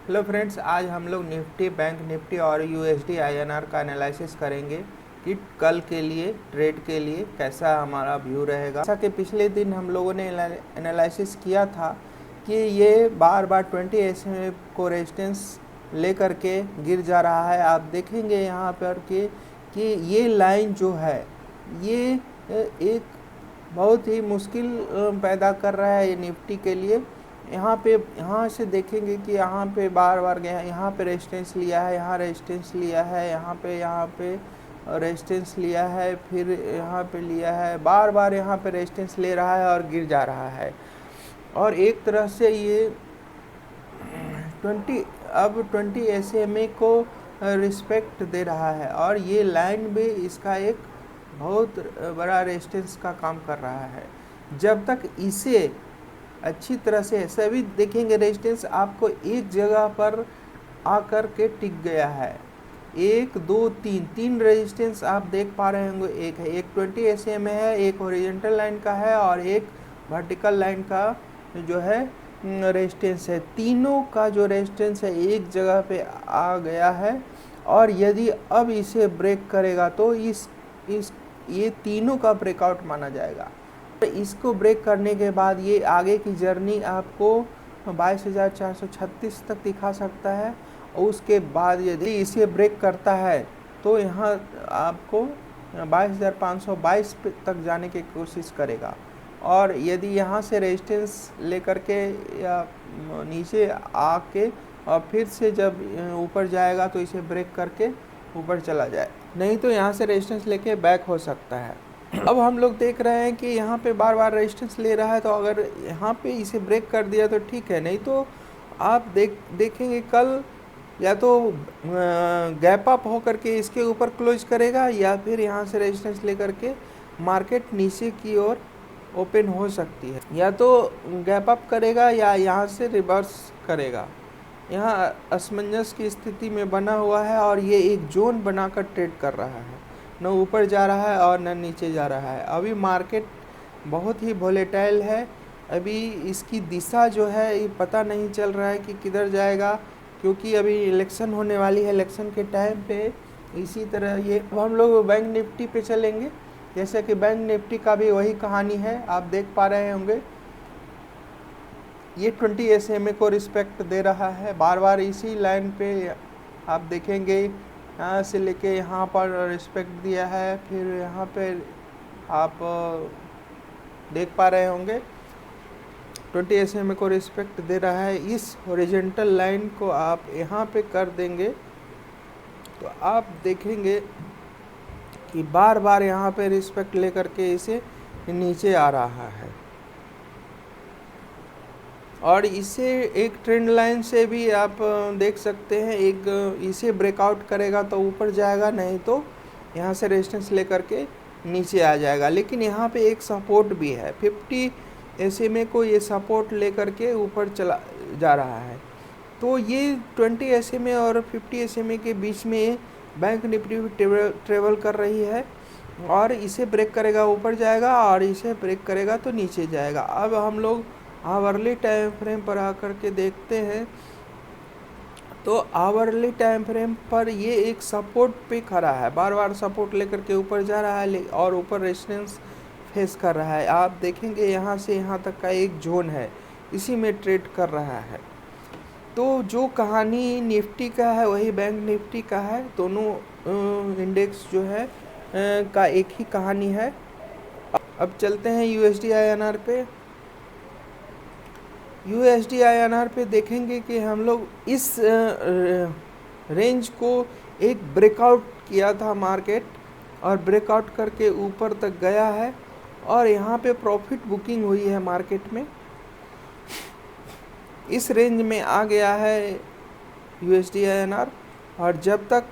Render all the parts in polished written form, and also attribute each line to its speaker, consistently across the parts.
Speaker 1: Hello friends, आज हम लोग निफ्टी, बैंक निफ्टी और यूएसडी आईएनआर का एनालिसिस करेंगे कि कल के लिए ट्रेड के लिए कैसा हमारा व्यू रहेगा। जैसा कि पिछले दिन हम लोगों ने एनालिसिस किया था कि ये बार बार 20 SMA को रेजिस्टेंस ले करके गिर जा रहा है। आप देखेंगे यहाँ पर कि ये लाइन जो है ये एक बहुत ही मुश्किल पैदा कर रहा है ये निफ्टी के लिए। यहाँ से देखेंगे कि यहाँ पे बार बार गया, यहाँ पे रेजिस्टेंस लिया है, यहाँ रेजिस्टेंस लिया है, यहाँ पे रेजिस्टेंस लिया है, फिर यहाँ पे लिया है, बार बार यहाँ पे रेजिस्टेंस ले रहा है और गिर जा रहा है। और एक तरह से ये 20 SMA को रिस्पेक्ट दे रहा है और ये लाइन भी इसका एक बहुत बड़ा रेजिस्टेंस का काम कर रहा है। जब तक इसे अच्छी तरह से सभी देखेंगे, रेजिस्टेंस आपको एक जगह पर आकर के टिक गया है। 1 2 3 रेजिस्टेंस आप देख पा रहे होंगे। एक 20 SMA है, एक हॉरिजॉन्टल लाइन का है और एक वर्टिकल लाइन का जो है रेजिस्टेंस है। तीनों का जो रेजिस्टेंस है एक जगह पे आ गया है और यदि अब इसे ब्रेक करेगा तो ये तीनों का ब्रेकआउट माना जाएगा। इसको ब्रेक करने के बाद ये आगे की जर्नी आपको 22,436 तक दिखा सकता है और उसके बाद यदि इसे ब्रेक करता है तो यहाँ आपको 22,522 तक जाने की कोशिश करेगा। और यदि यहाँ से रेजिस्टेंस लेकर के या नीचे आके और फिर से जब ऊपर जाएगा तो इसे ब्रेक करके ऊपर चला जाए, नहीं तो यहाँ से रेजिस्टेंस लेके बैक हो सकता है। अब हम लोग देख रहे हैं कि यहाँ पे बार बार रेजिस्टेंस ले रहा है, तो अगर यहाँ पे इसे ब्रेक कर दिया तो ठीक है, नहीं तो आप देखेंगे कल या तो गैप अप हो करके इसके ऊपर क्लोज करेगा या फिर यहाँ से रेजिस्टेंस ले करके मार्केट नीचे की ओर ओपन हो सकती है। या तो गैप अप करेगा या यहाँ से रिवर्स करेगा। यहाँ असमंजस की स्थिति में बना हुआ है और ये एक जोन बनाकर ट्रेड कर रहा है, न ऊपर जा रहा है और न नीचे जा रहा है। अभी मार्केट बहुत ही वोलेटाइल है, अभी इसकी दिशा जो है ये पता नहीं चल रहा है कि किधर जाएगा, क्योंकि अभी इलेक्शन होने वाली है। इलेक्शन के टाइम पे इसी तरह ये हम लोग बैंक निफ्टी पे चलेंगे। जैसे कि बैंक निफ्टी का भी वही कहानी है, आप देख पा रहे होंगे ये 20 SMA को रिस्पेक्ट दे रहा है। बार बार इसी लाइन पे आप देखेंगे यहाँ से लेके यहाँ पर रिस्पेक्ट दिया है, फिर यहाँ पे आप देख पा रहे होंगे 20 SMA को रिस्पेक्ट दे रहा है। इस हॉरिजॉन्टल लाइन को आप यहाँ पे कर देंगे तो आप देखेंगे कि बार बार यहाँ पे रिस्पेक्ट लेकर के इसे नीचे आ रहा है और इसे एक ट्रेंड लाइन से भी आप देख सकते हैं। एक इसे ब्रेकआउट करेगा तो ऊपर जाएगा, नहीं तो यहाँ से रेजिस्टेंस लेकर के नीचे आ जाएगा। लेकिन यहाँ पे एक सपोर्ट भी है, 50 SMA को ये सपोर्ट लेकर के ऊपर चला जा रहा है। तो ये 20 SMA और 50 SMA के बीच में बैंक निफ्टी ट्रेवल कर रही है और इसे ब्रेक करेगा ऊपर जाएगा और इसे ब्रेक करेगा तो नीचे जाएगा। अब हम लोग आवरली टाइम फ्रेम पर आकर के देखते हैं तो आवरली टाइम फ्रेम पर ये एक सपोर्ट पे खड़ा है, बार बार सपोर्ट लेकर के ऊपर जा रहा है और ऊपर रेजिस्टेंस फेस कर रहा है। आप देखेंगे यहाँ से यहाँ तक का एक जोन है, इसी में ट्रेड कर रहा है। तो जो कहानी निफ्टी का है वही बैंक निफ्टी का है, दोनों इंडेक्स जो है का एक ही कहानी है। अब चलते हैं यूएसडी आईएनआर पे। यूएसडी आईएनआर पे देखेंगे कि हम लोग इस रेंज को एक ब्रेकआउट किया था मार्केट और ब्रेकआउट करके ऊपर तक गया है और यहाँ पे प्रॉफिट बुकिंग हुई है मार्केट में। इस रेंज में आ गया है यूएसडी आईएनआर और जब तक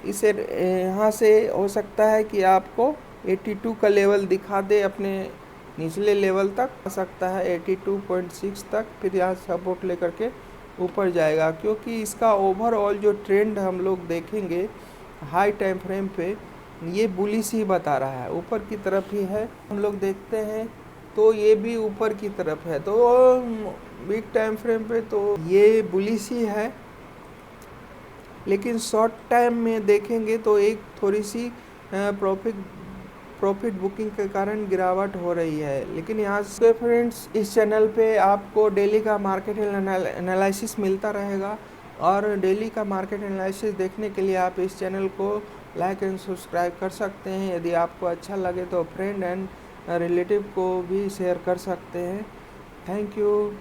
Speaker 1: इसे यहाँ से हो सकता है कि आपको 82 का लेवल दिखा दे, अपने निचले लेवल तक आ सकता है 82.6 तक, फिर यहाँ सपोर्ट लेकर के ऊपर जाएगा। क्योंकि इसका ओवरऑल जो ट्रेंड हम लोग देखेंगे हाई टाइम फ्रेम पे ये बुलिश ही बता रहा है, ऊपर की तरफ ही है। हम लोग देखते हैं तो ये भी ऊपर की तरफ है। तो बिग टाइम फ्रेम पे तो ये बुलिश ही है, लेकिन शॉर्ट टाइम में देखेंगे तो एक थोड़ी सी प्रॉफिट बुकिंग के कारण गिरावट हो रही है। लेकिन यहाँ से फ्रेंड्स, इस चैनल पे आपको डेली का मार्केट एनालिसिस मिलता रहेगा, और डेली का मार्केट एनालिसिस देखने के लिए आप इस चैनल को लाइक एंड सब्सक्राइब कर सकते हैं। यदि आपको अच्छा लगे तो फ्रेंड एंड रिलेटिव को भी शेयर कर सकते हैं। Thank you.